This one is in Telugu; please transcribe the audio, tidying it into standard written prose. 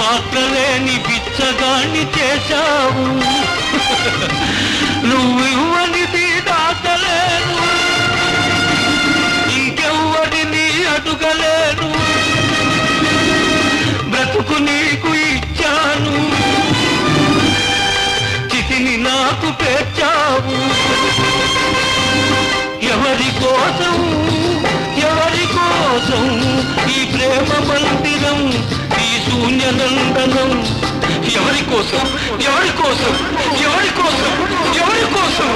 మాత్రలేని బిచ్చగాన్ని చేశావు. నువ్వు ఇవ్వనిది దాటలేను, ఇంకెవ్వడిని అడుగలేను. బ్రతుకు నీకు ఇచ్చాను, చితిని నాకు పేర్చావు. ఎవరి కోసం ఎవరి కోసం ఈ ప్రేమ మందిరం, ఈ శూన్యనందనం? ఎవరి కోసం ఎవరి కోసం ఎవరి కోసం ఎవరి కోసం?